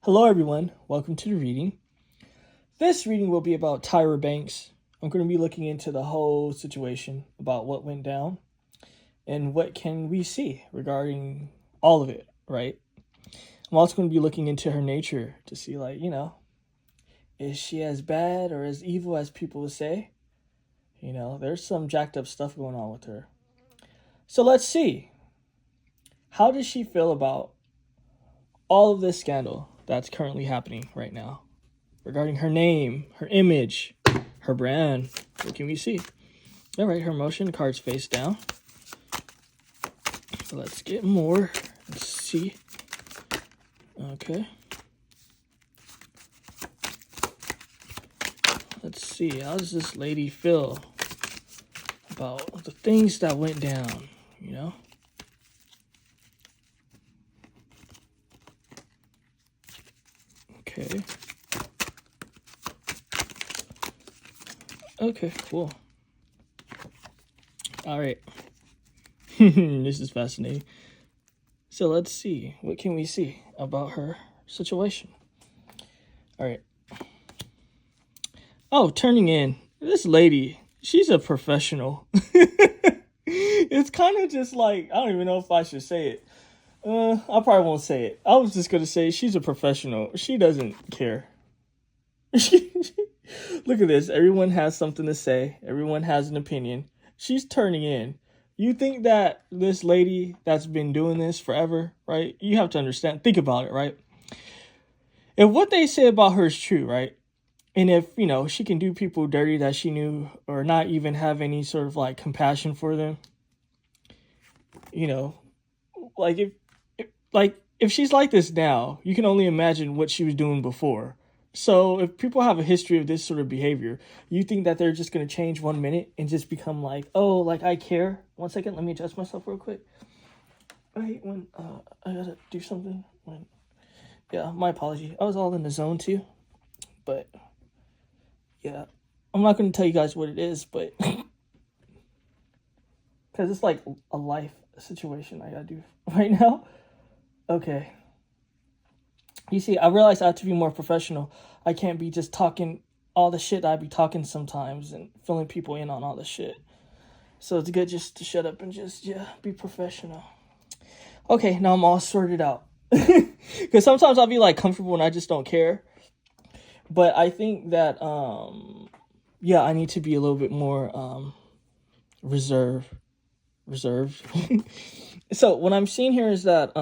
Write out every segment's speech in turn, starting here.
Hello everyone, welcome to the reading. This reading will be about Tyra Banks. I'm going to be looking into the whole situation about what went down and what can we see regarding all of it, right? I'm also going to be looking into her nature to see, is she as bad or as evil as people would say? There's some jacked up stuff going on with her. So let's see. How does she feel about all of this scandal that's currently happening right now regarding her name, her image, her brand? What can we see? All right, her emotion cards face down. Let's get more. Let's see. Okay. Let's see. How does this lady feel about the things that went down, Okay. Okay, cool. All right. This is fascinating. So let's see. What can we see about her situation? All right. Oh, turning in. This lady, she's a professional. It's kind of just like, I don't even know if I should say it. I probably won't say it. I was just going to say she's a professional. She doesn't care. Look at this. Everyone has something to say. Everyone has an opinion. She's turning in. You think that this lady that's been doing this forever, right? You have to understand. Think about it, right? If what they say about her is true, right? And if, she can do people dirty that she knew or not even have any sort of like compassion for them, if she's like this now, you can only imagine what she was doing before. So if people have a history of this sort of behavior, you think that they're just going to change 1 minute and just become like, oh, like I care. 1 second, let me adjust myself real quick. I hate when I gotta do something. Yeah, my apology. I was all in the zone too. But yeah, I'm not going to tell you guys what it is, but because it's like a life situation I gotta do right now. Okay. You see, I realized I have to be more professional. I can't be just talking all the shit I be talking sometimes and filling people in on all the shit. So it's good just to shut up and just, be professional. Okay, now I'm all sorted out. Because sometimes I'll be like comfortable and I just don't care. But I think that, I need to be a little bit more reserved. So what I'm seeing here is that,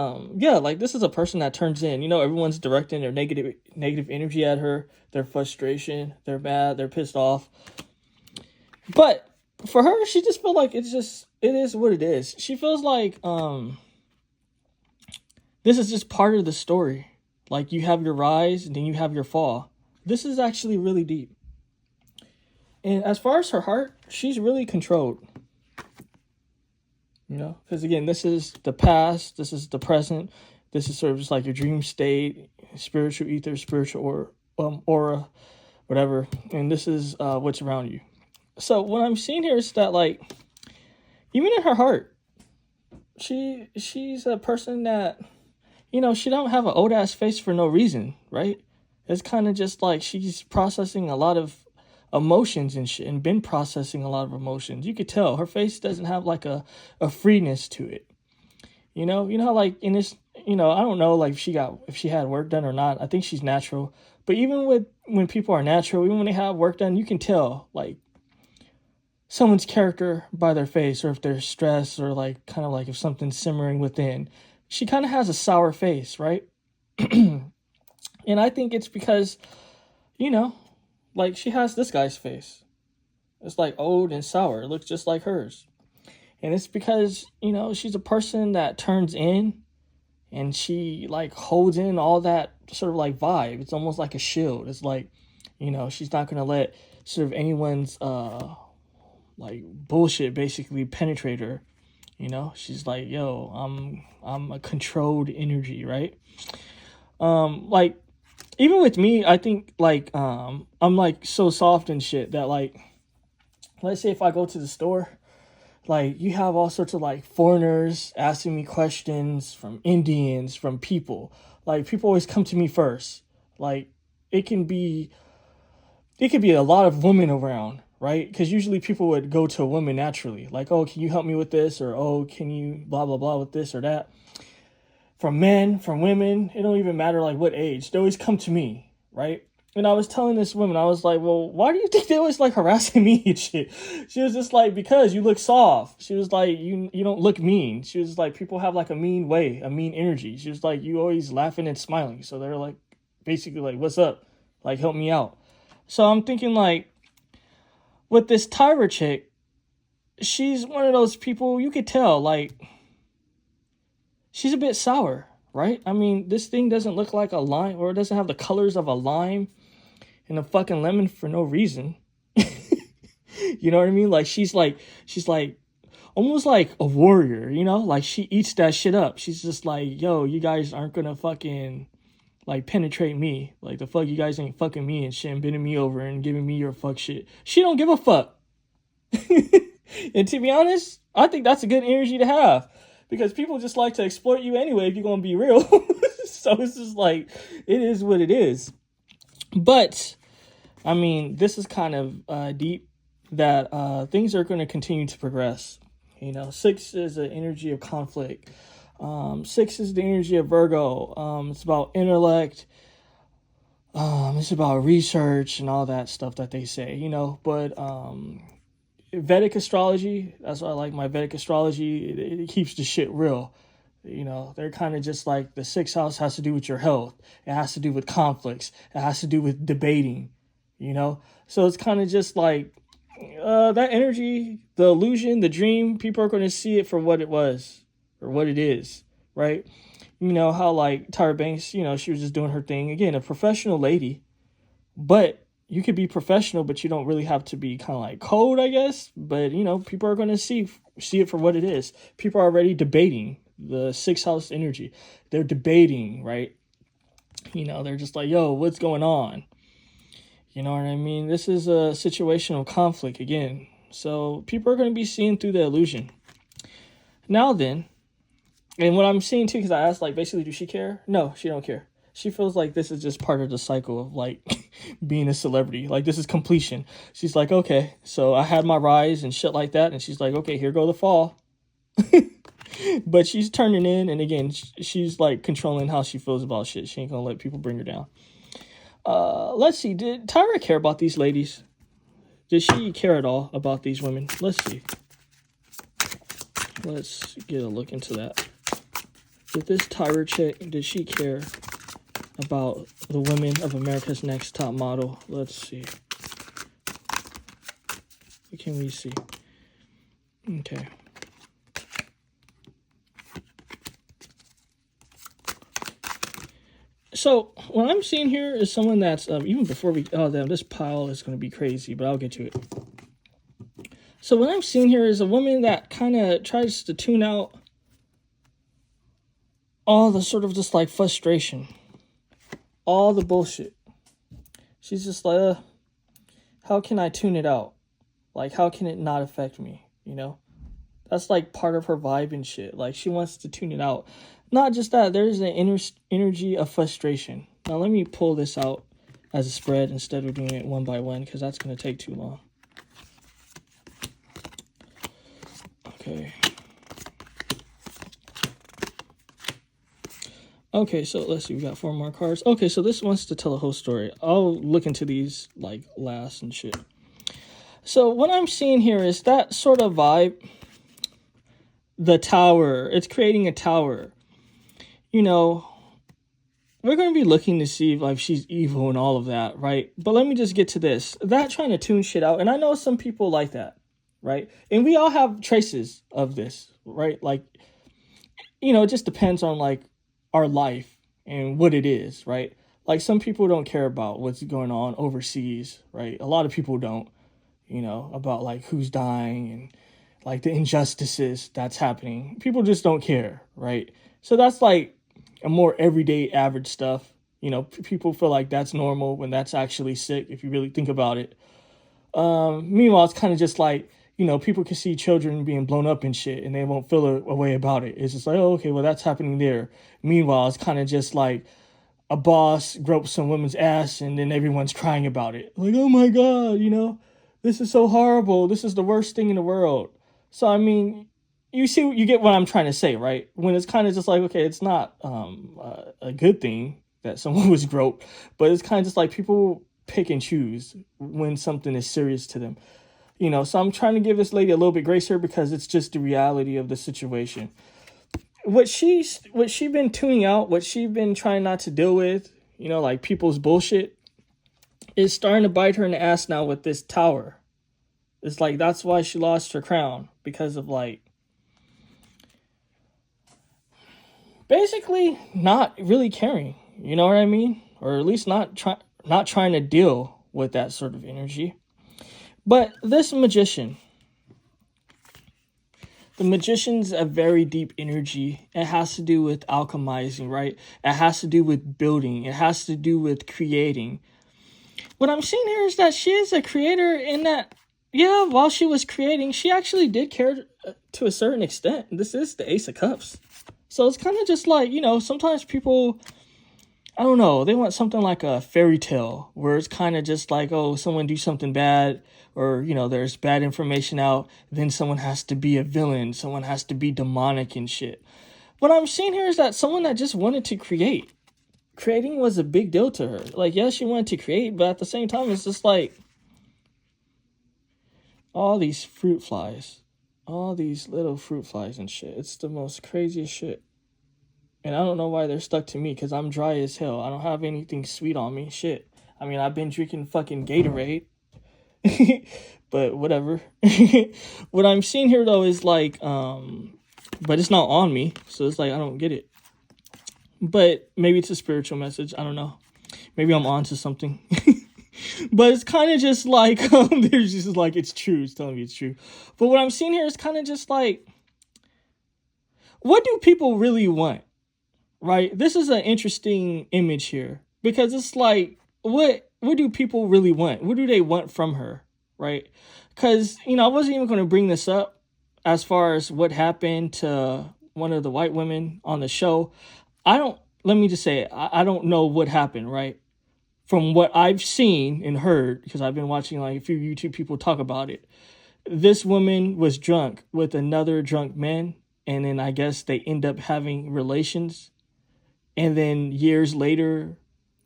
this is a person that turns in. Everyone's directing their negative energy at her, their frustration, they're mad, they're pissed off. But for her, she just feels like it is what it is. She feels like this is just part of the story. Like you have your rise and then you have your fall. This is actually really deep. And as far as her heart, she's really controlled. Because again, this is the past, this is the present, this is sort of just like your dream state, spiritual ether, spiritual aura, whatever, and this is what's around you. So what I'm seeing here is that, like, even in her heart, she's a person that, she don't have an old ass face for no reason, right? It's kind of just like she's processing a lot of emotions and shit, and been processing a lot of emotions. You could tell her face doesn't have like a freeness to it. How like in this, I don't know like if she had work done or not. I think she's natural. But even when people are natural, even when they have work done, you can tell like someone's character by their face, or if they're stressed, or like kind of like if something's simmering within. She kind of has a sour face, right? And I think it's because, like she has this guy's face. It's like old and sour. It looks just like hers. And it's because, she's a person that turns in and she like holds in all that sort of like vibe. It's almost like a shield. It's like, she's not going to let sort of anyone's like bullshit basically penetrate her. She's like, yo, I'm a controlled energy, right? Like even with me, I think like I'm like so soft and shit that like, let's say if I go to the store, like you have all sorts of like foreigners asking me questions, from Indians, from people. Like people always come to me first. Like it can be a lot of women around, right? Because usually people would go to a woman naturally, like, oh, can you help me with this, or oh, can you blah blah blah with this or that. From men, from women, it don't even matter like what age. They always come to me, right? And I was telling this woman, I was like, well, why do you think they always like harassing me and shit? She was just like, because you look soft. She was like, you don't look mean. She was like, people have like a mean way, a mean energy. She was like, you always laughing and smiling. So they're like, basically like, what's up? Like, help me out. So I'm thinking like, with this Tyra chick, she's one of those people you could tell, like, she's a bit sour, right? I mean, this thing doesn't look like a lime, or it doesn't have the colors of a lime and a fucking lemon for no reason. You know what I mean? Like she's like almost like a warrior, you know? Like she eats that shit up. She's just like, yo, you guys aren't gonna fucking like penetrate me. Like the fuck, you guys ain't fucking me and shit and bending me over and giving me your fuck shit. She don't give a fuck. And to be honest, I think that's a good energy to have, because people just like to exploit you anyway if you're gonna be real. So it's just like, it is what it is. But I mean, this is kind of deep, that things are going to continue to progress. You know, 6 is an energy of conflict. 6 is the energy of Virgo. It's about intellect. It's about research and all that stuff that they say, you know. But Vedic astrology, that's why I like my Vedic astrology. It keeps the shit real. You know, they're kind of just like, the 6th house has to do with your health. It has to do with conflicts. It has to do with debating, you know? So it's kind of just like that energy, the illusion, the dream, people are going to see it for what it was or what it is, right? You know, how like Tyra Banks, you know, she was just doing her thing. Again, a professional lady, but you could be professional, but you don't really have to be kind of like cold, I guess. But, you know, people are going to see it for what it is. People are already debating the 6th house energy. They're debating, right? You know, they're just like, yo, what's going on? You know what I mean? This is a situation of conflict again. So people are going to be seeing through the illusion. Now then, and what I'm seeing too, because I asked, like, basically, does she care? No, she don't care. She feels like this is just part of the cycle of like being a celebrity. Like this is completion. She's like, okay, so I had my rise and shit like that. And she's like, okay, here go the fall. But she's turning in. And again, she's like controlling how she feels about shit. She ain't gonna let people bring her down. Let's see. Did Tyra care about these ladies? Did she care at all about these women? Let's see. Let's get a look into that. Did this Tyra chick, did she care about the women of America's Next Top Model? Let's see. What can we see? Okay. So what I'm seeing here is someone that's even before we, oh damn, this pile is going to be crazy, but I'll get to it. So what I'm seeing here is a woman that kind of tries to tune out all the sort of just like frustration, all the bullshit. She's just like, how can I tune it out? Like, how can it not affect me? You know, that's like part of her vibe and shit. Like she wants to tune it out. Not just that, there's an energy of frustration. Now let me pull this out as a spread instead of doing it one by one, because that's going to take too long. Okay. Okay, so let's see. We got 4 more cards. Okay, so this wants to tell a whole story. I'll look into these like last and shit. So what I'm seeing here is that sort of vibe. The tower. It's creating a tower. You know, we're going to be looking to see if like she's evil and all of that, right? But let me just get to this. That trying to tune shit out. And I know some people like that, right? And we all have traces of this, right? Like, you know, it just depends on like our life and what it is, right? Like some people don't care about what's going on overseas, right? A lot of people don't, you know, about like who's dying and like the injustices that's happening. People just don't care, right? So that's like a more everyday average stuff. You know, people feel like that's normal when that's actually sick if you really think about it. Meanwhile, it's kind of just like, people can see children being blown up and shit and they won't feel a way about it. It's just like, oh, okay, well, that's happening there. Meanwhile, it's kind of just like a boss gropes some woman's ass and then everyone's crying about it. Like, oh my God, this is so horrible. This is the worst thing in the world. So, I mean, you get what I'm trying to say, right? When it's kind of just like, okay, it's not a good thing that someone was groped, but it's kind of just like people pick and choose when something is serious to them. So I'm trying to give this lady a little bit grace here because it's just the reality of the situation. What she been tuning out, what she been trying not to deal with, like people's bullshit, is starting to bite her in the ass now with this tower. It's like that's why she lost her crown, because of like basically not really caring. You know what I mean? Or at least not trying to deal with that sort of energy. But this magician, the magician's a very deep energy. It has to do with alchemizing, right? It has to do with building. It has to do with creating. What I'm seeing here is that she is a creator in that, yeah, while she was creating, she actually did care to a certain extent. This is the Ace of Cups. So it's kind of just like, sometimes people, I don't know, they want something like a fairy tale where it's kind of just like, oh, someone do something bad, or, there's bad information out, then someone has to be a villain, someone has to be demonic and shit. What I'm seeing here is that someone that just wanted to create. Creating was a big deal to her. Like, yes, she wanted to create, but at the same time, it's just like all these fruit flies, all these little fruit flies and shit. It's the most craziest shit. And I don't know why they're stuck to me, because I'm dry as hell. I don't have anything sweet on me. Shit. I mean, I've been drinking fucking Gatorade. But whatever. What I'm seeing here, though, is like, but it's not on me. So it's like, I don't get it. But maybe it's a spiritual message. I don't know. Maybe I'm on to something. But it's kind of just like, there's just like, it's true. It's telling me it's true. But what I'm seeing here is kind of just like, what do people really want? Right? This is an interesting image here, because it's like, what do people really want? What do they want from her? Right? Because, I wasn't even going to bring this up as far as what happened to one of the white women on the show. Let me just say it. I don't know what happened, right? From what I've seen and heard, because I've been watching like a few YouTube people talk about it. This woman was drunk with another drunk man, and then I guess they end up having relations. And then years later,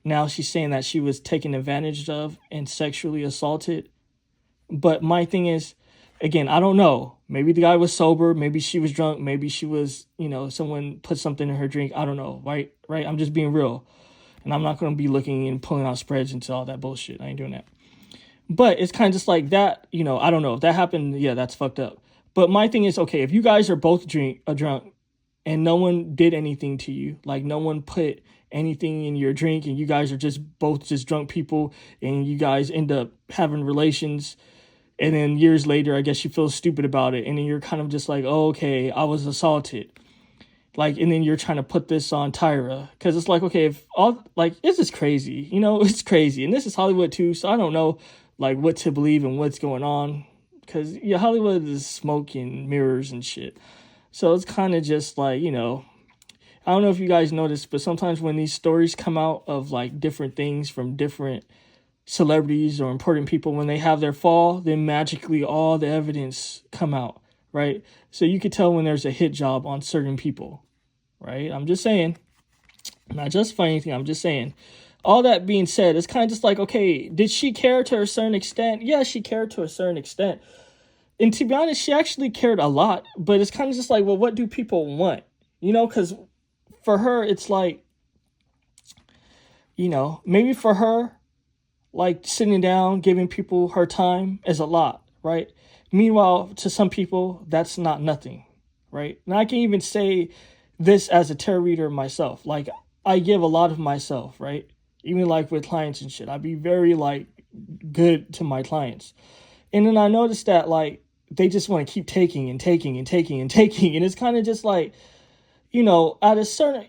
now she's saying that she was taken advantage of and sexually assaulted. But my thing is, again, I don't know. Maybe the guy was sober. Maybe she was drunk. Maybe she was, someone put something in her drink. I don't know. Right? I'm just being real. And I'm not going to be looking and pulling out spreads into all that bullshit. I ain't doing that. But it's kind of just like that. I don't know. If that happened, yeah, that's fucked up. But my thing is, okay, if you guys are both drunk, and no one did anything to you, like no one put anything in your drink, and you guys are both drunk people, and you guys end up having relations, and then years later, I guess you feel stupid about it, and then you're kind of just like, oh, okay, I was assaulted. Like, and then you're trying to put this on Tyra, because it's like, okay, if all, like, this is crazy, it's crazy, and this is Hollywood too, so I don't know, like, what to believe and what's going on, because, yeah, Hollywood is smoke and mirrors and shit. So it's kind of just like, I don't know if you guys noticed, but sometimes when these stories come out of like different things from different celebrities or important people, when they have their fall, then magically all the evidence come out, right? So you could tell when there's a hit job on certain people, right? I'm just saying, not just for anything, I'm just saying. All that being said, it's kind of just like, okay, did she care to a certain extent? Yeah, she cared to a certain extent. And to be honest, she actually cared a lot, but it's kind of just like, well, what do people want? Because for her, it's like, maybe for her, like sitting down, giving people her time is a lot, right? Meanwhile, to some people, that's not nothing, right? And I can even say this as a tarot reader myself. Like, I give a lot of myself, right? Even like with clients and shit. I be very like good to my clients. And then I noticed that like, they just want to keep taking and taking and taking and taking. And it's kind of just like, at a certain,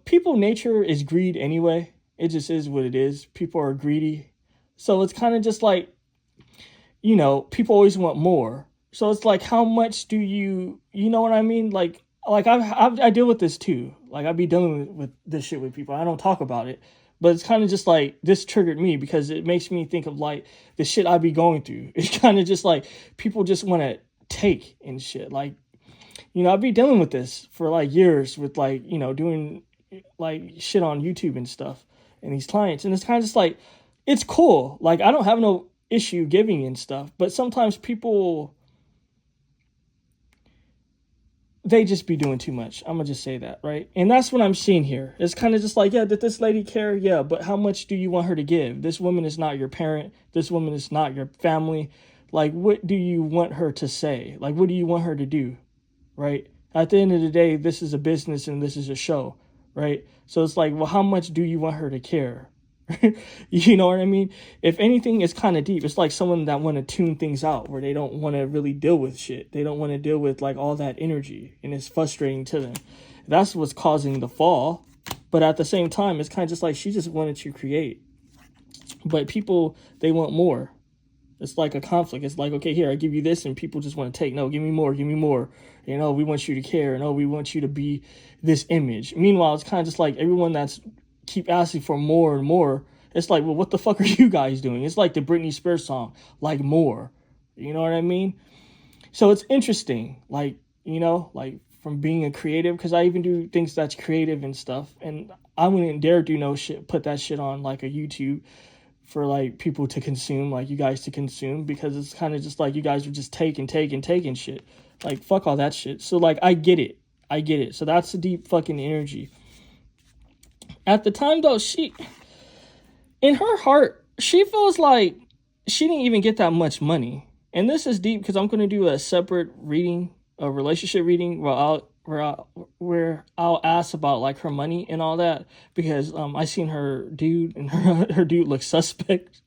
people nature is greed anyway. It just is what it is. People are greedy. So it's kind of just like, people always want more. So it's like, how much do you know what I mean? Like I deal with this too. Like I be dealing with this shit with people. I don't talk about it, but it's kind of just like this triggered me because it makes me think of like the shit I be going through. It's kind of just like people just want to take and shit. Like, I be dealing with this for like years with like, doing like shit on YouTube and stuff and these clients. And it's kind of just like, it's cool. Like I don't have no issue giving and stuff, but sometimes people, they just be doing too much. I'm gonna just say that, right? And that's what I'm seeing here. It's kind of just like, yeah, did this lady care? Yeah, but how much do you want her to give? This woman is not your parent. This woman is not your family. Like, what do you want her to say? Like, what do you want her to do? Right? At the end of the day, this is a business and this is a show, right? So it's like, well, how much do you want her to care? You know what I mean? If anything, it's kind of deep. It's like someone that want to tune things out where they don't want to really deal with shit. They don't want to deal with like all that energy, and it's frustrating to them. That's what's causing the fall. But at the same time, it's kind of just like she just wanted to create. But people, they want more. It's like a conflict. It's like, okay, here, I give you this, and people just want to take. No, give me more, give me more. We want you to care. No, we want you to be this image. Meanwhile, it's kind of just like everyone that's keep asking for more and more. It's like, well, what the fuck are you guys doing? It's like the Britney Spears song, like more. You know what I mean? So it's interesting, like, like from being a creative, because I even do things that's creative and stuff. And I wouldn't dare do no shit, put that shit on like a YouTube for like people to consume, like you guys to consume, because it's kind of just like you guys are just taking shit. Like, fuck all that shit. So like, I get it. So that's the deep fucking energy. At the time though, in her heart, she feels like she didn't even get that much money. And this is deep because I'm going to do a separate reading, a relationship reading, where I'll ask about like her money and all that, because I seen her dude, and her dude looks suspect.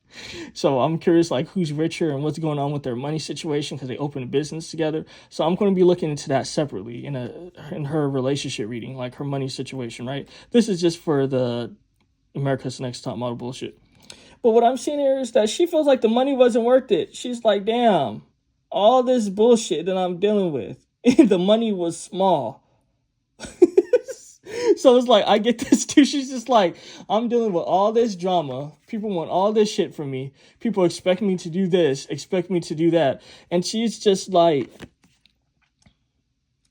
So I'm curious like who's richer and what's going on with their money situation, because they opened a business together. So I'm going to be looking into that separately in her relationship reading, like her money situation, right? This is just for the America's Next Top Model bullshit. But what I'm seeing here is that she feels like the money wasn't worth it. She's like, damn, all this bullshit that I'm dealing with, the money was small. So it's like, I get this too. She's just like, I'm dealing with all this drama. People want all this shit from me. People expect me to do this, expect me to do that. And she's just like,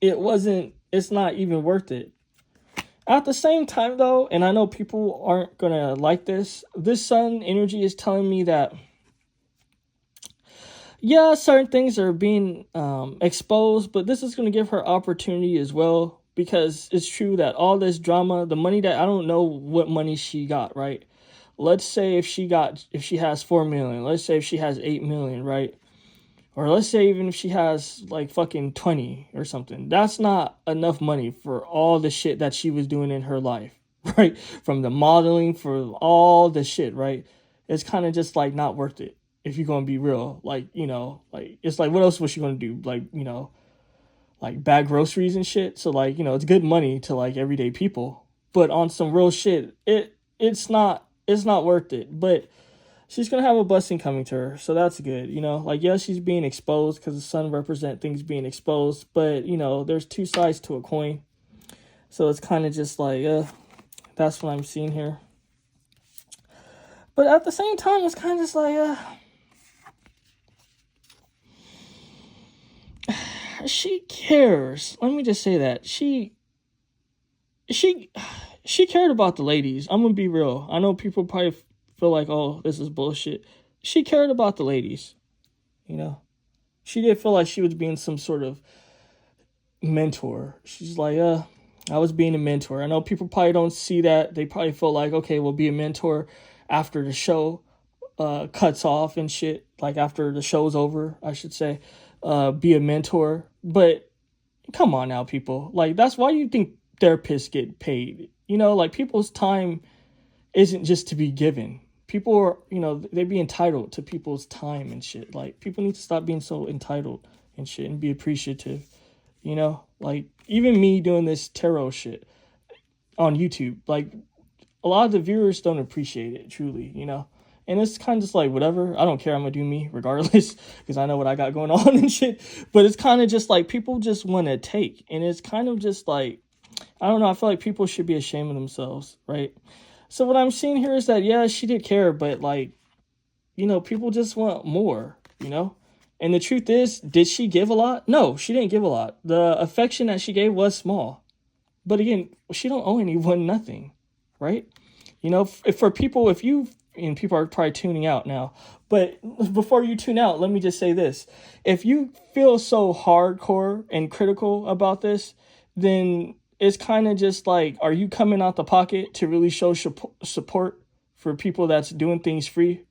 it's not even worth it. At the same time though, and I know people aren't gonna like this sun energy is telling me that, yeah, certain things are being exposed, but this is going to give her opportunity as well, because it's true that all this drama, the money that, I don't know what money she got, right? Let's say if she has 4 million, let's say if she has 8 million, right? Or let's say even if she has like fucking 20 or something, that's not enough money for all the shit that she was doing in her life, right? From the modeling, for all the shit, right? It's kind of just like not worth it. If you're going to be real, like, like, it's like, what else was she going to do? Like, like bag groceries and shit. So like, it's good money to like everyday people, but on some real shit, it's not worth it. But she's going to have a blessing coming to her. So that's good. Like, yeah, she's being exposed because the sun represent things being exposed, but there's two sides to a coin. So it's kind of just like, that's what I'm seeing here. But at the same time, it's kind of just like, she cares. Let me just say that. She cared about the ladies. I'm going to be real. I know people probably feel like, oh, this is bullshit. She cared about the ladies. She didn't feel like she was being some sort of mentor. She's like, I was being a mentor. I know people probably don't see that. They probably feel like, okay, we'll be a mentor after the show cuts off and shit. Like after the show's over, I should say. Be a mentor. But come on now, people. Like, that's why you think therapists get paid. Like, people's time isn't just to be given. People are, they be entitled to people's time and shit. Like, people need to stop being so entitled and shit and be appreciative. Like, even me doing this tarot shit on YouTube, like, a lot of the viewers don't appreciate it, truly, And it's kind of just like, whatever, I don't care, I'm gonna do me regardless, because I know what I got going on and shit. But it's kind of just like, people just want to take, and it's kind of just like, I don't know, I feel like people should be ashamed of themselves, right? So what I'm seeing here is that, yeah, she did care, but like, people just want more, And the truth is, did she give a lot? No, she didn't give a lot. The affection that she gave was small. But again, she don't owe anyone nothing, right? For people, and people are probably tuning out now, but before you tune out, let me just say this. If you feel so hardcore and critical about this, then it's kind of just like, are you coming out the pocket to really show support for people that's doing things free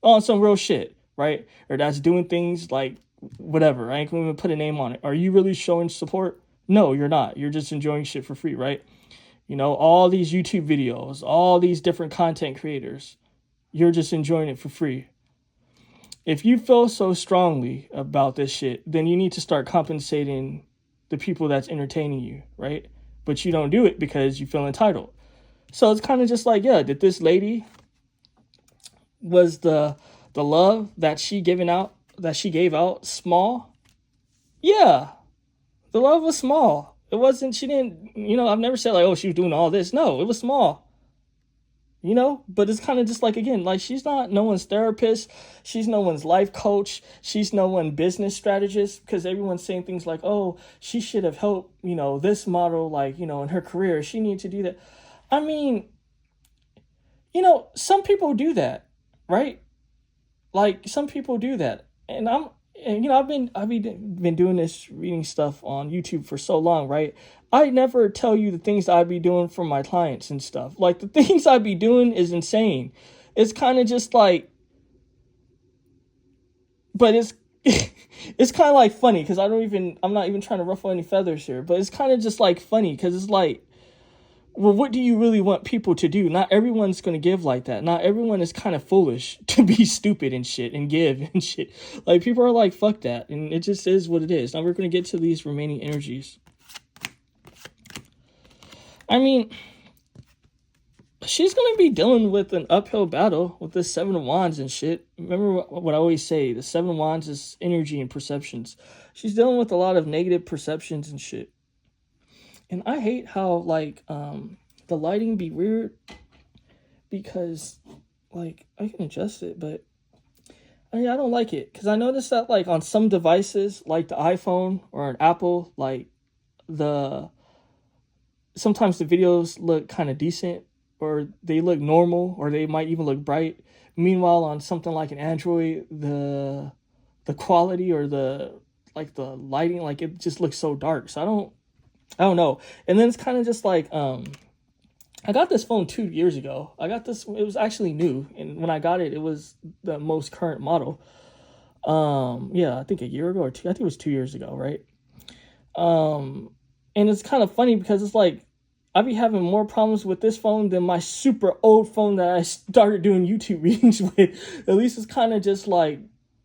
on some real shit, right? Or that's doing things like whatever. I ain't gonna even put a name on it. Are you really showing support? No, you're not. You're just enjoying shit for free, right? All these YouTube videos, all these different content creators, you're just enjoying it for free. If you feel so strongly about this shit, then you need to start compensating the people that's entertaining you, right? But you don't do it because you feel entitled. So it's kind of just like, yeah, did this lady, was the love that she gave out small? Yeah, the love was small. It wasn't, she didn't, I've never said like, oh, she was doing all this. No, it was small. But it's kind of just like, again, like, she's not no one's therapist. She's no one's life coach. She's no one business strategist, because everyone's saying things like, oh, she should have helped, this model, like, in her career. She needed to do that. I mean, some people do that, right? Like, some people do that. And I've been doing this reading stuff on YouTube for so long, right? I never tell you the things I'd be doing for my clients and stuff. Like, the things I'd be doing is insane. It's kind of just like, but it's it's kind of like funny, because I'm not even trying to ruffle any feathers here, but it's kind of just like funny, because it's like, well, what do you really want people to do? Not everyone's going to give like that. Not everyone is kind of foolish to be stupid and shit and give and shit. Like, people are like, fuck that. And it just is what it is. Now we're going to get to these remaining energies. I mean, she's going to be dealing with an uphill battle with this Seven of Wands and shit. Remember what I always say, the Seven of Wands is energy and perceptions. She's dealing with a lot of negative perceptions and shit. And I hate how, like, the lighting be weird, because, like, I can adjust it, but I don't like it. Because I noticed that, like, on some devices, like the iPhone or an Apple, like, sometimes the videos look kind of decent, or they look normal, or they might even look bright. Meanwhile, on something like an Android, the quality, or the lighting, like, it just looks so dark. So I don't know. And then it's kind of just like, I got this phone 2 years ago. It was actually new. And when I got it, it was the most current model. Yeah, I think a year ago or two. I think it was 2 years ago, right? And it's kind of funny, because it's like, I be having more problems with this phone than my super old phone that I started doing YouTube readings with. At least it's kind of just like,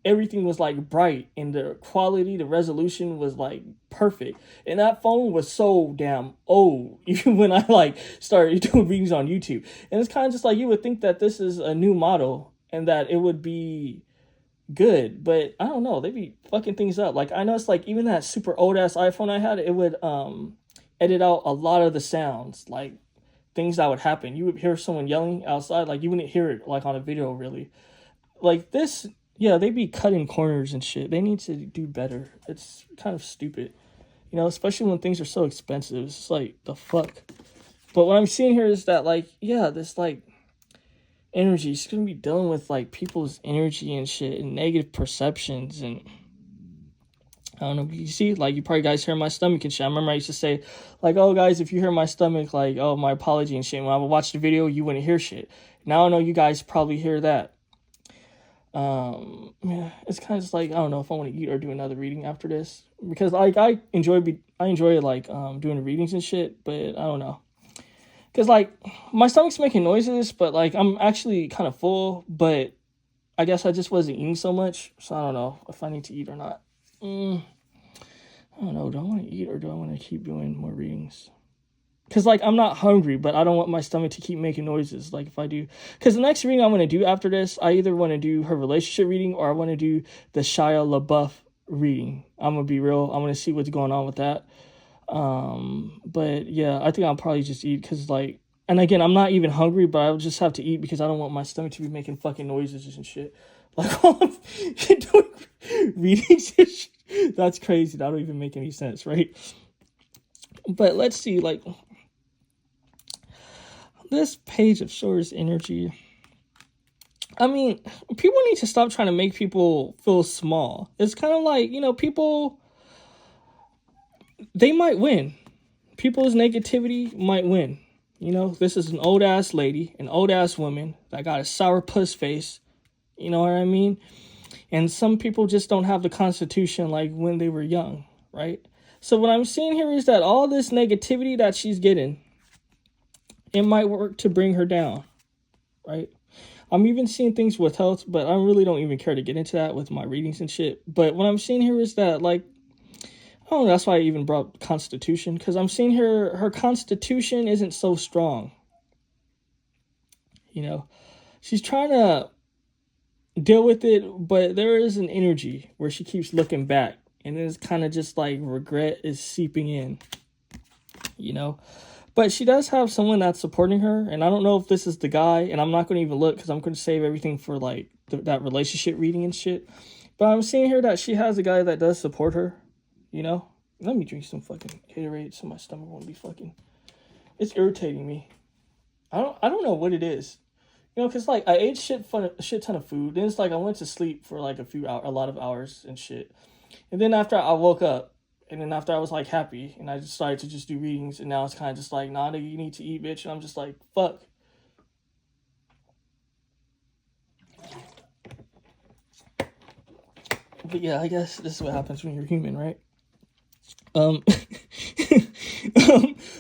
everything was like bright, and the quality, the resolution was like perfect. And that phone was so damn old, even when I like started doing readings on YouTube. And it's kind of just like, you would think that this is a new model and that it would be good, but I don't know, they be fucking things up. Like, I know it's like, even that super old ass iPhone I had, it would edit out a lot of the sounds, like things that would happen. You would hear someone yelling outside, like, you wouldn't hear it like on a video, really. Like this. Yeah, they be cutting corners and shit. They need to do better. It's kind of stupid, especially when things are so expensive. It's like, the fuck. But what I'm seeing here is that, like, yeah, this, like, energy, she's gonna be dealing with, like, people's energy and shit, and negative perceptions, and I don't know, you see, like, you probably guys hear my stomach and shit. I remember I used to say, like, oh, guys, if you hear my stomach, like, oh, my apology and shit. When I would watch the video, you wouldn't hear shit. Now I know you guys probably hear that. Yeah, it's kind of just like, I don't know if I want to eat or do another reading after this, because like, I enjoy like doing readings and shit, but I don't know, because like, my stomach's making noises, but like, I'm actually kind of full, but I guess I just wasn't eating so much, so I don't know if I need to eat or not. I don't know, do I want to eat, or do I want to keep doing more readings? Because, like, I'm not hungry, but I don't want my stomach to keep making noises, like, if I do. Because the next reading I'm going to do after this, I either want to do her relationship reading or I want to do the Shia LaBeouf reading. I'm going to be real. I'm going to see what's going on with that. But, yeah, I think I'll probably just eat because, like, and again, I'm not even hungry, but I'll just have to eat because I don't want my stomach to be making fucking noises and shit. Like, while I'm doing readings and shit. That's crazy. That don't even make any sense, right? But let's see, like... This Page of Swords energy. I mean, people need to stop trying to make people feel small. It's kind of like, you know, people, they might win. People's negativity might win. You know, this is an old ass lady, an old ass woman that got a sour puss face. You know what I mean? And some people just don't have the constitution like when they were young, right? So what I'm seeing here is that all this negativity that she's getting, it might work to bring her down, right? I'm even seeing things with health, but I really don't even care to get into that with my readings and shit. But what I'm seeing here is that, like, I don't know, that's why I even brought Constitution, because I'm seeing her Constitution isn't so strong. You know, she's trying to deal with it, but there is an energy where she keeps looking back, and it's kind of just like regret is seeping in, you know? But she does have someone that's supporting her, and I don't know if this is the guy, and I'm not going to even look because I'm going to save everything for, like, that relationship reading and shit. But I'm seeing here that she has a guy that does support her, you know? Let me drink some fucking Gatorade so my stomach won't be fucking... It's irritating me. I don't know what it is. You know, because, like, I ate a shit ton of food. Then it's like I went to sleep for, like, a lot of hours and shit. And then after I woke up, and then after I was, like, happy, and I decided to just do readings, and now it's kind of just like, nah, nigga, you need to eat, bitch. And I'm just like, fuck. But yeah, I guess this is what happens when you're human, right? But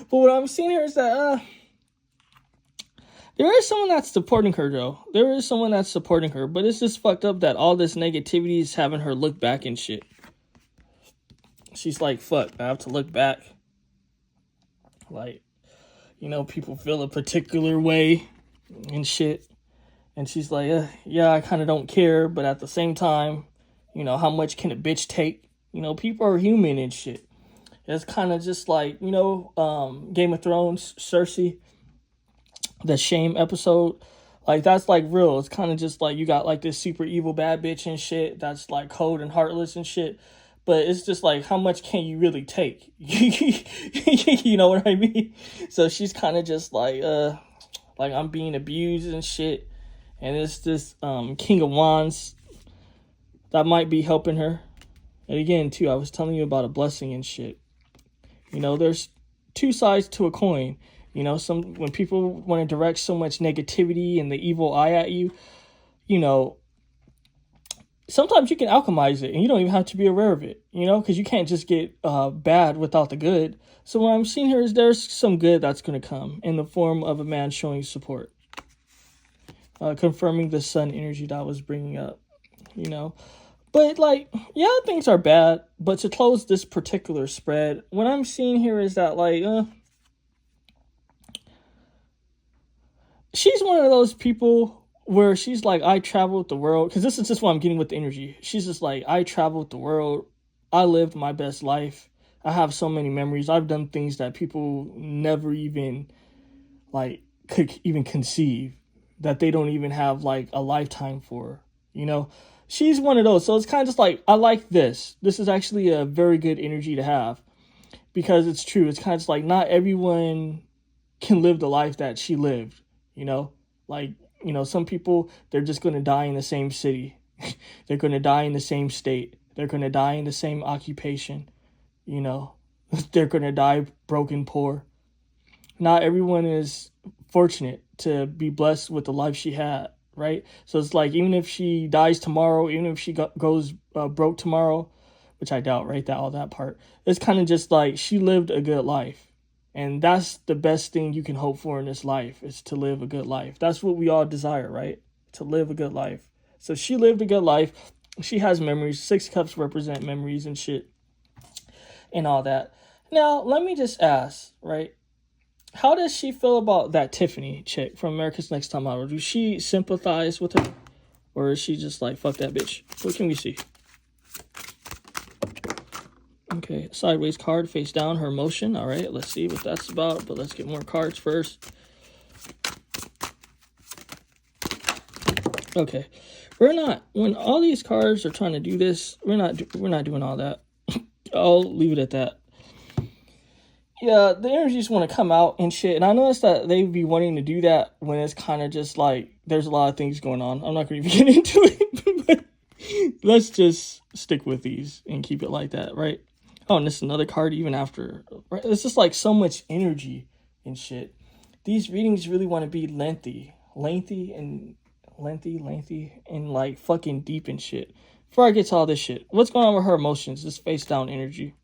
what I'm seeing here is that, there is someone that's supporting her, though. There is someone that's supporting her, but it's just fucked up that all this negativity is having her look back and shit. She's like, fuck, I have to look back. Like, you know, people feel a particular way and shit. And she's like, yeah, I kind of don't care. But at the same time, you know, how much can a bitch take? You know, people are human and shit. It's kind of just like, you know, Game of Thrones, Cersei, the shame episode. Like, that's, like, real. It's kind of just like you got, like, this super evil bad bitch and shit that's, like, cold and heartless and shit. But it's just like, how much can you really take? You know what I mean? So she's kind of just like I'm being abused and shit. And it's this King of Wands that might be helping her. And again, too, I was telling you about a blessing and shit. You know, there's two sides to a coin. You know, when people want to direct so much negativity and the evil eye at you, you know, sometimes you can alchemize it and you don't even have to be aware of it, you know, because you can't just get bad without the good. So what I'm seeing here is there's some good that's going to come in the form of a man showing support, confirming the sun energy that I was bringing up, you know. But, like, yeah, things are bad, but to close this particular spread, what I'm seeing here is that, like, she's one of those people where she's like, I traveled the world, because this is just what I'm getting with the energy. She's just like, I traveled the world. I lived my best life. I have so many memories. I've done things that people never even, like, could even conceive, that they don't even have, like, a lifetime for, you know? She's one of those. So it's kind of just like, I like this. This is actually a very good energy to have, because it's true. It's kind of just like, not everyone can live the life that she lived, you know? Like, you know, some people, they're just going to die in the same city. They're going to die in the same state. They're going to die in the same occupation. You know, they're going to die broken, poor. Not everyone is fortunate to be blessed with the life she had, right? So it's like, even if she dies tomorrow, even if she goes broke tomorrow, which I doubt, right? All that part. It's kind of just like she lived a good life. And that's the best thing you can hope for in this life, is to live a good life. That's what we all desire, right? To live a good life. So she lived a good life. She has memories. 6 cups represent memories and shit and all that. Now, let me just ask, right? how does she feel about that Tiffany chick from America's Next Top Model? Do she sympathize with her? Or is she just like, fuck that bitch? What can we see? Okay, sideways card, face down, her emotion. All right, let's see what that's about. But let's get more cards first. Okay, when all these cards are trying to do this, we're not doing all that. I'll leave it at that. Yeah, the energies want to come out and shit. And I noticed that they be wanting to do that when it's kind of just like, there's a lot of things going on. I'm not going to even get into it. But let's just stick with these and keep it like that, right? Oh, and this is another card even after. Right? It's just like so much energy and shit. These readings really want to be lengthy and like fucking deep and shit. Before I get to all this shit, what's going on with her emotions? This face down energy.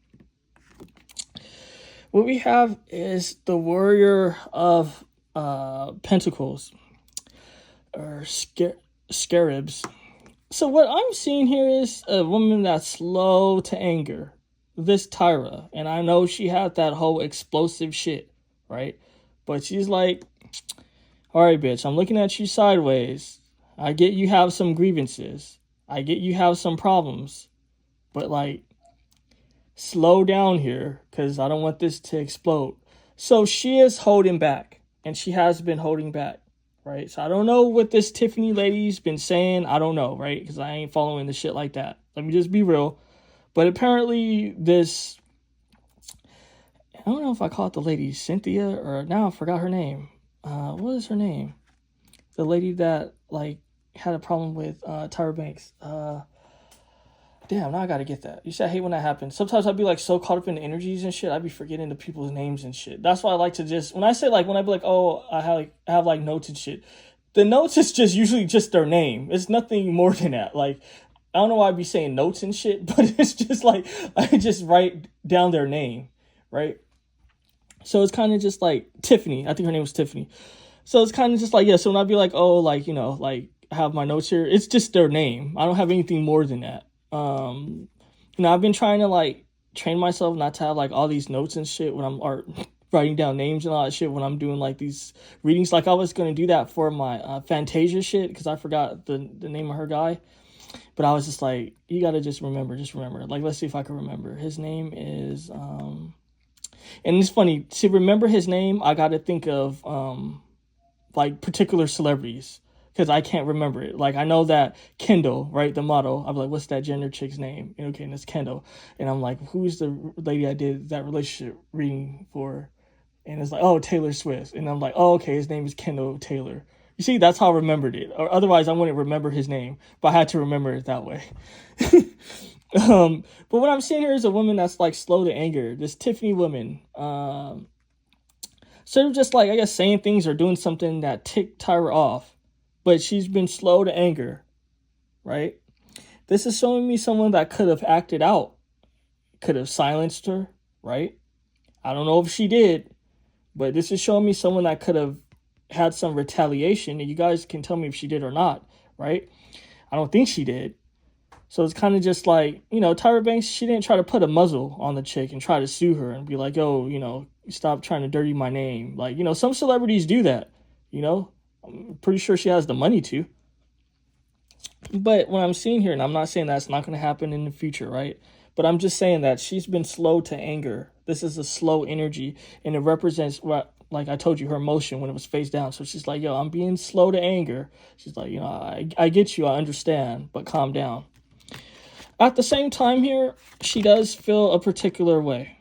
What we have is the Warrior of Pentacles, or Scarabs. So what I'm seeing here is a woman that's slow to anger. This Tyra. And I know she had that whole explosive shit, right? But she's like, all right, bitch, I'm looking at you sideways. I get you have some grievances. I get you have some problems. But like, slow down here, because I don't want this to explode. So she is holding back, and she has been holding back, right? So I don't know what this Tiffany lady's been saying. I don't know, right? Because I ain't following the shit like that. Let me just be real. But apparently this, I don't know if I call it the lady Cynthia, or now I forgot her name. What is her name? The lady that like had a problem with Tyra Banks. Damn, now I gotta get that. You see, I hate when that happens. Sometimes I'd be like so caught up in the energies and shit, I'd be forgetting the people's names and shit. That's why I like to just, when I say like, when I be like, oh, I have like notes and shit. The notes is just usually just their name. It's nothing more than that. Like, I don't know why I'd be saying notes and shit, but it's just like, I just write down their name, right? So it's kind of just like Tiffany. I think her name was Tiffany. So it's kind of just like, yeah, so when I'd be like, oh, like, you know, like I have my notes here, it's just their name. I don't have anything more than that. You know, I've been trying to like train myself not to have like all these notes and shit when I'm writing down names and all that shit when I'm doing like these readings. Like I was going to do that for my Fantasia shit because I forgot the name of her guy. But I was just like, you got to just remember. Like, let's see if I can remember. His name is, and it's funny, to remember his name, I got to think of like particular celebrities. Because I can't remember it. Like, I know that Kendall, right, the model, I'm like, what's that gender chick's name? And okay, and it's Kendall. And I'm like, who's the lady I did that relationship reading for? And it's like, oh, Taylor Swift. And I'm like, oh, okay, his name is Kendall Taylor. You see, that's how I remembered it. Or otherwise, I wouldn't remember his name. But I had to remember it that way. But what I'm seeing here is a woman that's, like, slow to anger. This Tiffany woman. Sort of just, like, I guess, saying things or doing something that ticked Tyra off. But she's been slow to anger, right? This is showing me someone that could have acted out, could have silenced her, right? I don't know if she did, but this is showing me someone that could have had some retaliation, and you guys can tell me if she did or not, right? I don't think she did. So it's kind of just like, you know, Tyra Banks, she didn't try to put a muzzle on the chick and try to sue her and be like, oh, you know, stop trying to dirty my name. Like, you know, some celebrities do that, you know? I'm pretty sure she has the money to. But what I'm seeing here, and I'm not saying that's not going to happen in the future, right? But I'm just saying that she's been slow to anger. This is a slow energy, and it represents what, like I told you, her emotion when it was face down. So she's like, yo, I'm being slow to anger. She's like, you know, I get you, I understand, but calm down. At the same time here, she does feel a particular way.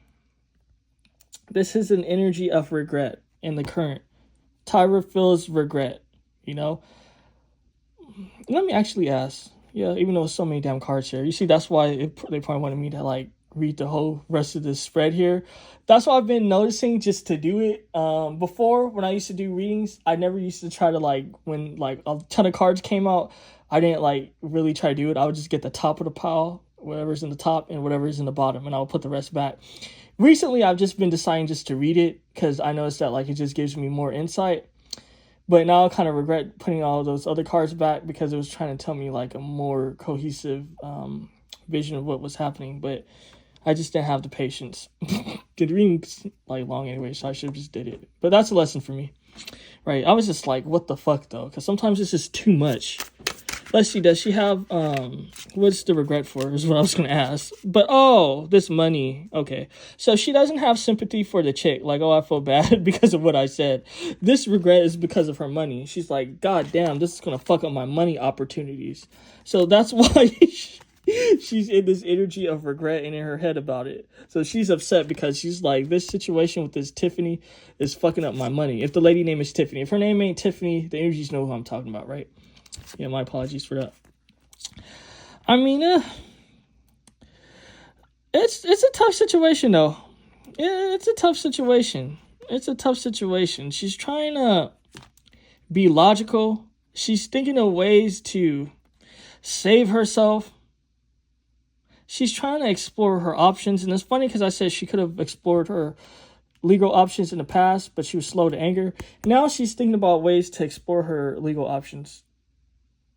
This is an energy of regret in the current. Tyra feels regret, you know? Let me actually ask. Yeah, even though there's so many damn cards here. You see, that's why they probably wanted me to, like, read the whole rest of this spread here. That's why I've been noticing just to do it. Before, when I used to do readings, I never used to try to, like, when, like, a ton of cards came out, I didn't, like, really try to do it. I would just get the top of the pile, whatever's in the top, and whatever's in the bottom, and I would put the rest back. Recently, I've just been deciding just to read it because I noticed that, like, it just gives me more insight. But now I kind of regret putting all those other cards back because it was trying to tell me, like, a more cohesive vision of what was happening. But I just didn't have the patience. Didn't The reading's like long anyway, so I should have just did it. But that's a lesson for me, right? I was just like, what the fuck though? Because sometimes it's just too much. Let's see, does she have, what's the regret for is what I was going to ask. But, oh, this money. Okay. So she doesn't have sympathy for the chick. Like, oh, I feel bad because of what I said. This regret is because of her money. She's like, God damn, this is going to fuck up my money opportunities. So that's why she's in this energy of regret and in her head about it. So she's upset because she's like, this situation with this Tiffany is fucking up my money. If the lady name is Tiffany. If her name ain't Tiffany, the energies know who I'm talking about, right? Yeah, my apologies for that. I mean, it's a tough situation, though. Yeah, it's a tough situation. It's a tough situation. She's trying to be logical. She's thinking of ways to save herself. She's trying to explore her options. And it's funny because I said she could have explored her legal options in the past, but she was slow to anger. Now she's thinking about ways to explore her legal options.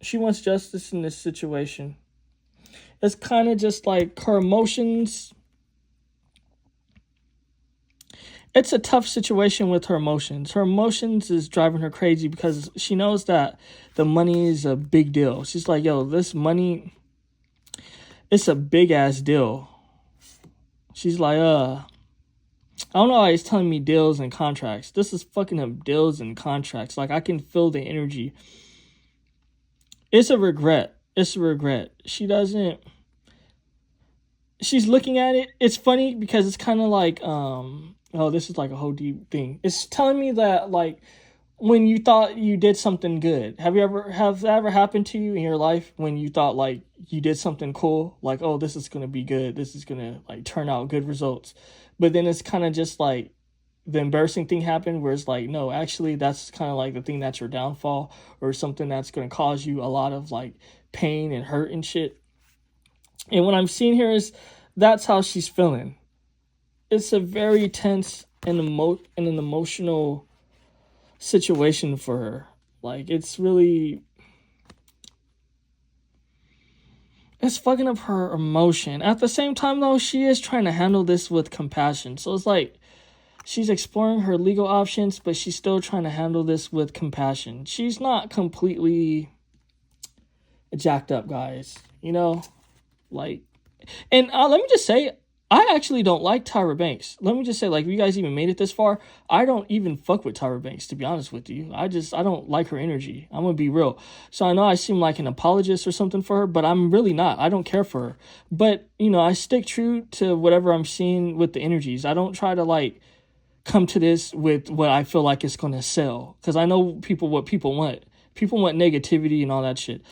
She wants justice in this situation. It's kind of just like her emotions. It's a tough situation with her emotions. Her emotions is driving her crazy because she knows that the money is a big deal. She's like, yo, this money, it's a big ass deal. She's like, I don't know why he's telling me deals and contracts. This is fucking up deals and contracts. Like, I can feel the energy. It's a regret. It's a regret. She's looking at it. It's funny because it's kind of like, oh, this is like a whole deep thing. It's telling me that, like, when you thought you did something good, have that ever happened to you in your life when you thought like you did something cool? Like, oh, this is going to be good. This is going to like turn out good results. But then it's kind of just like, the embarrassing thing happened where it's like, no, actually that's kind of like the thing that's your downfall or something that's going to cause you a lot of like pain and hurt and shit. And what I'm seeing here is that's how she's feeling. It's a very tense and an emotional situation for her. Like, it's fucking up her emotion. At the same time though, she is trying to handle this with compassion. So it's like, she's exploring her legal options, but she's still trying to handle this with compassion. She's not completely jacked up, guys. You know? Like, and let me just say, I actually don't like Tyra Banks. Let me just say, like, if you guys even made it this far, I don't even fuck with Tyra Banks, to be honest with you. I don't like her energy. I'm going to be real. So I know I seem like an apologist or something for her, but I'm really not. I don't care for her. But, you know, I stick true to whatever I'm seeing with the energies. I don't try to, like, come to this with what I feel like it's going to sell. Because I know what people want. People want negativity and all that shit.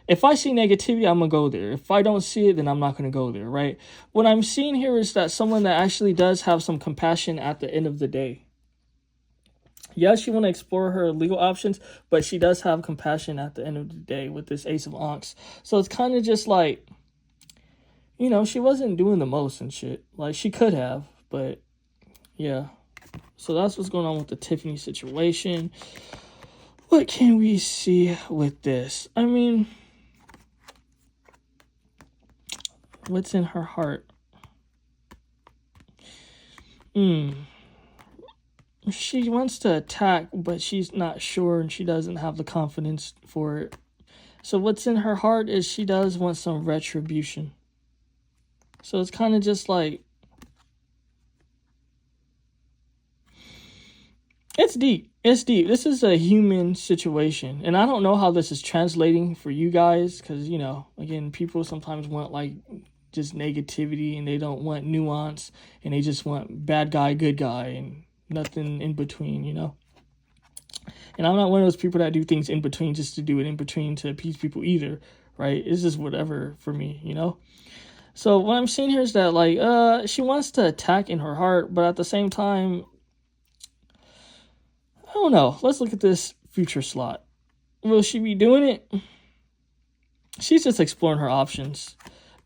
If I see negativity, I'm going to go there. If I don't see it, then I'm not going to go there, right? What I'm seeing here is that someone that actually does have some compassion at the end of the day. Yes, she want to explore her legal options, but she does have compassion at the end of the day with this Ace of Ankhs. So it's kind of just like, you know, she wasn't doing the most and shit. Like, she could have, but yeah. So that's what's going on with the Tiffany situation. What can we see with this? I mean, what's in her heart? She wants to attack, but she's not sure and she doesn't have the confidence for it. So what's in her heart is she does want some retribution. So it's kind of just like, it's deep. It's deep. This is a human situation. And I don't know how this is translating for you guys. Because, you know, again, people sometimes want like just negativity and they don't want nuance. And they just want bad guy, good guy and nothing in between, you know. And I'm not one of those people that do things in between just to do it in between to appease people either. Right? It's just whatever for me, you know. So what I'm seeing here is that like she wants to attack in her heart. But at the same time, I don't know. Let's look at this future slot. Will she be doing it? She's just exploring her options.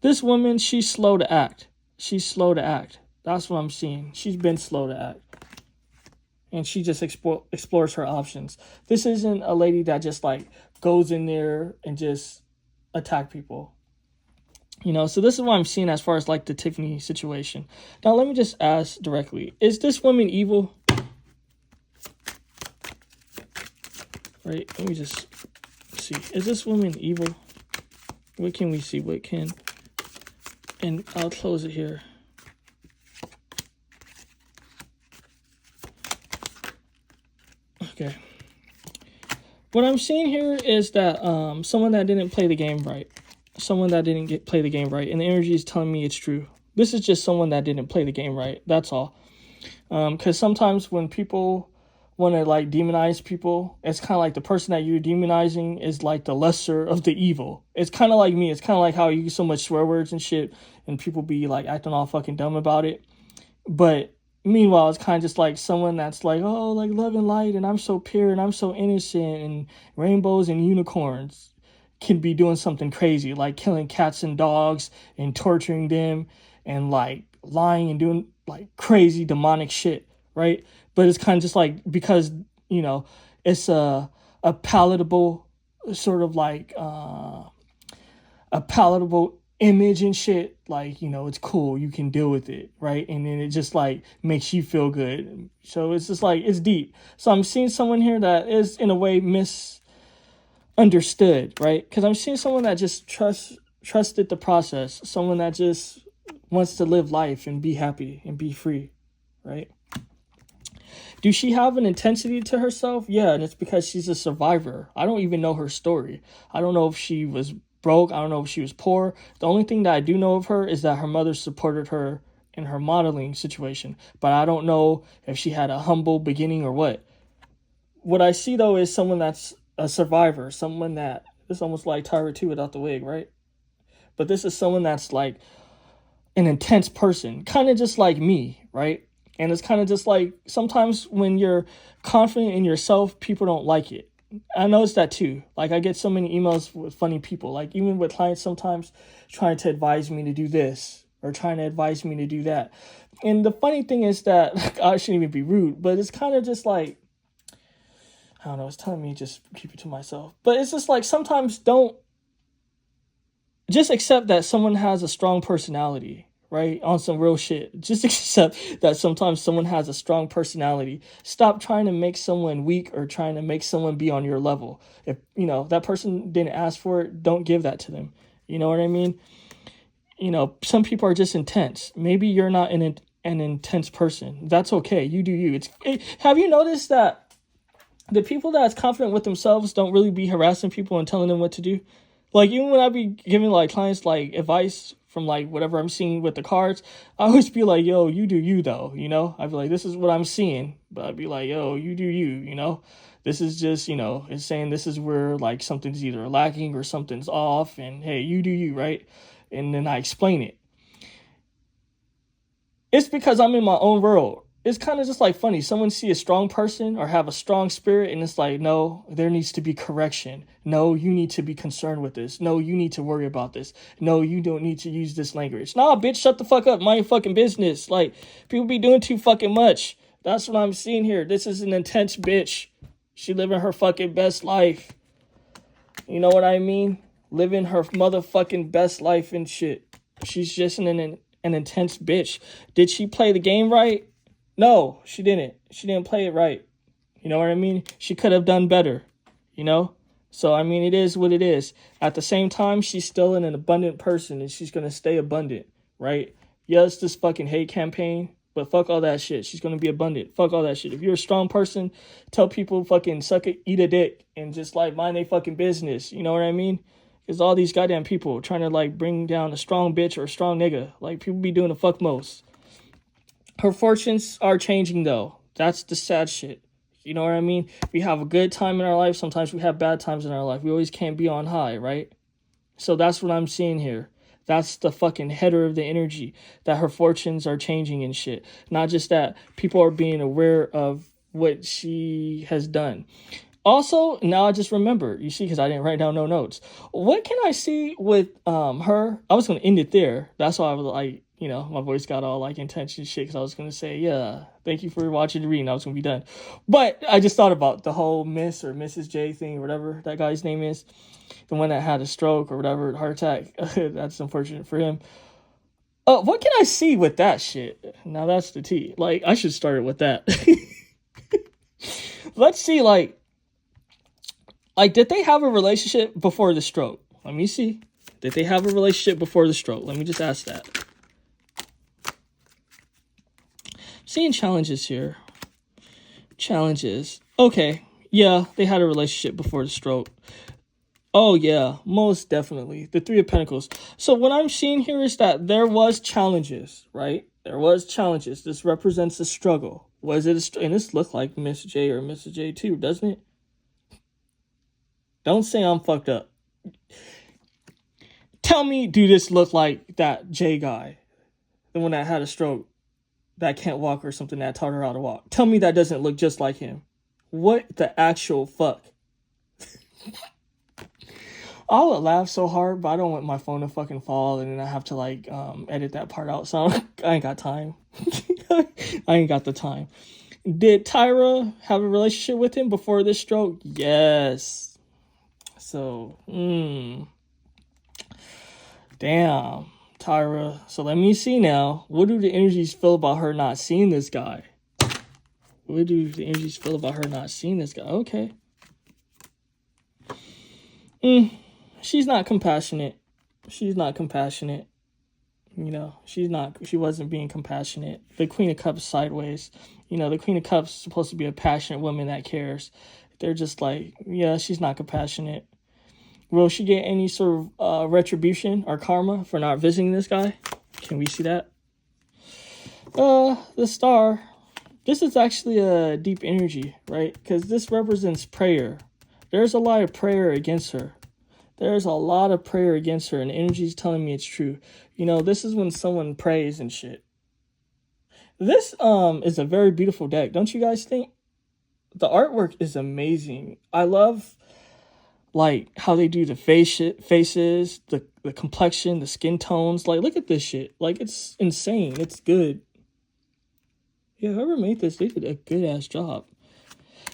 This woman, she's slow to act. She's slow to act. That's what I'm seeing. She's been slow to act. And she just explores her options. This isn't a lady that just like goes in there and just attack people. You know, so this is what I'm seeing as far as like the Tiffany situation. Now, let me just ask directly. Is this woman evil? Right? Let me just see. Is this woman evil? What can we see? What can... And I'll close it here. Okay. What I'm seeing here is that someone that didn't play the game right. Someone that didn't play the game right. And the energy is telling me it's true. This is just someone that didn't play the game right. That's all. Because sometimes when people want to like demonize people, it's kind of like the person that you're demonizing is like the lesser of the evil. It's kind of like me. It's kind of like how you use so much swear words and shit and people be like acting all fucking dumb about it. But meanwhile, it's kind of just like someone that's like, oh, like love and light, and I'm so pure and I'm so innocent, and rainbows and unicorns can be doing something crazy, like killing cats and dogs and torturing them and like lying and doing like crazy demonic shit, right? But it's kind of just like, because, you know, it's a palatable sort of like a palatable image and shit, like, you know, it's cool, you can deal with it, right? And then it just like makes you feel good. So it's just like, it's deep. So I'm seeing someone here that is in a way misunderstood, right? Because I'm seeing someone that just trusted the process, someone that just wants to live life and be happy and be free, right? Do she have an intensity to herself? Yeah, and it's because she's a survivor. I don't even know her story. I don't know if she was broke. I don't know if she was poor. The only thing that I do know of her is that her mother supported her in her modeling situation. But I don't know if she had a humble beginning or what. What I see, though, is someone that's a survivor. Someone that... It's almost like Tyra 2 without the wig, right? But this is someone that's like an intense person. Kind of just like me, right? And it's kind of just like, sometimes when you're confident in yourself, people don't like it. I noticed that too. Like, I get so many emails with funny people, like even with clients sometimes trying to advise me to do this or trying to advise me to do that. And the funny thing is that, I shouldn't even be rude, but it's kind of just like, I don't know, it's telling me just keep it to myself. But it's just like, sometimes don't, just accept that someone has a strong personality. Right? On some real shit. Just accept that sometimes someone has a strong personality. Stop trying to make someone weak or trying to make someone be on your level. If, you know, that person didn't ask for it, don't give that to them. You know what I mean? You know, some people are just intense. Maybe you're not an intense person. That's okay. You do you. Have you noticed that the people that's confident with themselves don't really be harassing people and telling them what to do? Like, even when I be giving like clients like advice from like whatever I'm seeing with the cards, I always be like, yo, you do you though, you know? I'd be like, this is what I'm seeing. But I'd be like, yo, you do you, you know? This is just, you know, it's saying this is where like something's either lacking or something's off, and hey, you do you, right? And then I explain it. It's because I'm in my own world. It's kind of just like funny. Someone see a strong person or have a strong spirit, and it's like, no, there needs to be correction. No, you need to be concerned with this. No, you need to worry about this. No, you don't need to use this language. Nah, bitch, shut the fuck up. Mind your fucking business. Like, people be doing too fucking much. That's what I'm seeing here. This is an intense bitch. She living her fucking best life. You know what I mean? Living her motherfucking best life and shit. She's just an intense bitch. Did she play the game right? No, she didn't. She didn't play it right. You know what I mean? She could have done better, you know? So, I mean, it is what it is. At the same time, she's still an abundant person, and she's going to stay abundant, right? Yeah, it's this fucking hate campaign, but fuck all that shit. She's going to be abundant. Fuck all that shit. If you're a strong person, tell people fucking suck it, eat a dick, and just, like, mind their fucking business. You know what I mean? Because all these goddamn people trying to, like, bring down a strong bitch or a strong nigga. Like, people be doing the fuck most. Her fortunes are changing, though. That's the sad shit. You know what I mean? We have a good time in our life. Sometimes we have bad times in our life. We always can't be on high, right? So that's what I'm seeing here. That's the fucking header of the energy. That her fortunes are changing and shit. Not just that. People are being aware of what she has done. Also, now I just remember, you see, because I didn't write down no notes. What can I see with her? I was going to end it there. That's why I was like, you know, my voice got all like intense and shit because I was going to say, yeah, thank you for watching the reading. I was going to be done. But I just thought about the whole Miss or Mrs. J thing or whatever that guy's name is. The one that had a stroke or whatever, heart attack. That's unfortunate for him. What can I see with that shit? Now that's the tea. Like, I should start it with that. Let's see, like, did they have a relationship before the stroke? Let me see. Did they have a relationship before the stroke? Let me just ask that. Seeing challenges here. Challenges. Okay. Yeah, they had a relationship before the stroke. Oh, yeah, most definitely. The Three of Pentacles. So what I'm seeing here is that there was challenges, right? There was challenges. This represents a struggle. Was it and this looked like Miss J or Mrs. J too, doesn't it? Don't say I'm fucked up. Tell me, do this look like that J guy? The one that had a stroke, that can't walk or something, that taught her how to walk. Tell me that doesn't look just like him. What the actual fuck? I would laugh so hard, but I don't want my phone to fucking fall and then I have to like edit that part out. So I ain't got time. I ain't got the time. Did Tyra have a relationship with him before this stroke? Yes. So, damn, Tyra. So let me see now. What do the energies feel about her not seeing this guy? What do the energies feel about her not seeing this guy? Okay. She's not compassionate. She's not compassionate. You know, she wasn't being compassionate. The Queen of Cups sideways. You know, the Queen of Cups is supposed to be a passionate woman that cares. They're just like, yeah, she's not compassionate. Will she get any sort of retribution or karma for not visiting this guy? Can we see that? The Star. This is actually a deep energy, right? Because this represents prayer. There's a lot of prayer against her. There's a lot of prayer against her, and energy's telling me it's true. You know, this is when someone prays and shit. This is a very beautiful deck, don't you guys think? The artwork is amazing. I love like how they do the faces, the complexion, the skin tones. Like, look at this shit. Like, it's insane. It's good. Yeah, whoever made this, they did a good ass job.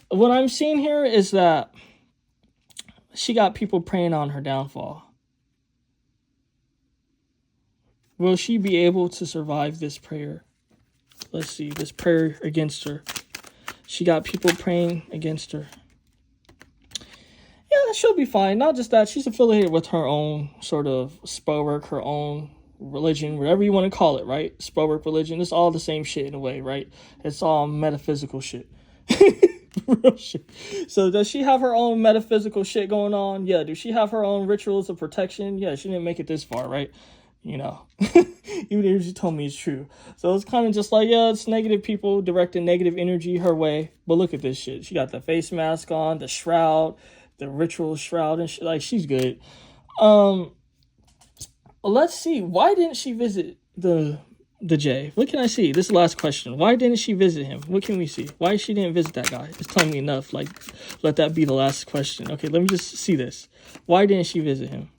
What I'm seeing here is that she got people praying on her downfall. Will she be able to survive this prayer? Let's see, this prayer against her. She got people praying against her. Yeah, she'll be fine. Not just that, she's affiliated with her own sort of spell work, her own religion, whatever you want to call it, right? Spell work, religion, it's all the same shit in a way, right? It's all metaphysical shit. Real shit. So does she have her own metaphysical shit going on? Yeah. Does she have her own rituals of protection? Yeah, she didn't make it this far, right? You know, even if she told me it's true. So it's kind of just like, yeah, it's negative people directing negative energy her way. But look at this shit. She got the face mask on, the shroud, the ritual shroud and shit. Like, she's good. Let's see. Why didn't she visit the J? What can I see? This is the last question. Why didn't she visit him? What can we see? Why she didn't visit that guy? It's telling me enough. Like, let that be the last question. Okay, let me just see this. Why didn't she visit him?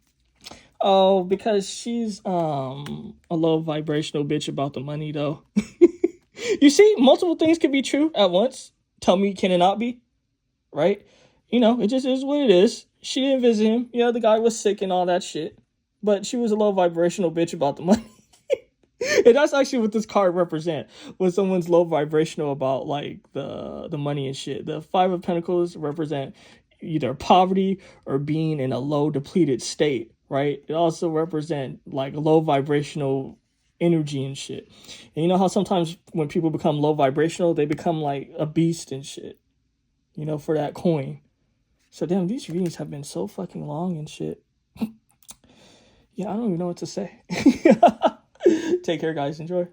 Oh, because she's a low vibrational bitch about the money, though. You see, multiple things can be true at once. Tell me, can it not be? Right? You know, it just is what it is. She didn't visit him. Yeah, the guy was sick and all that shit. But she was a low vibrational bitch about the money. And that's actually what this card represents. When someone's low vibrational about like the money and shit. The Five of Pentacles represent either poverty or being in a low depleted state, right? It also represent like low vibrational energy and shit. And you know how sometimes when people become low vibrational, they become like a beast and shit, you know, for that coin. So damn, these readings have been so fucking long and shit. Yeah, I don't even know what to say. Take care, guys. Enjoy.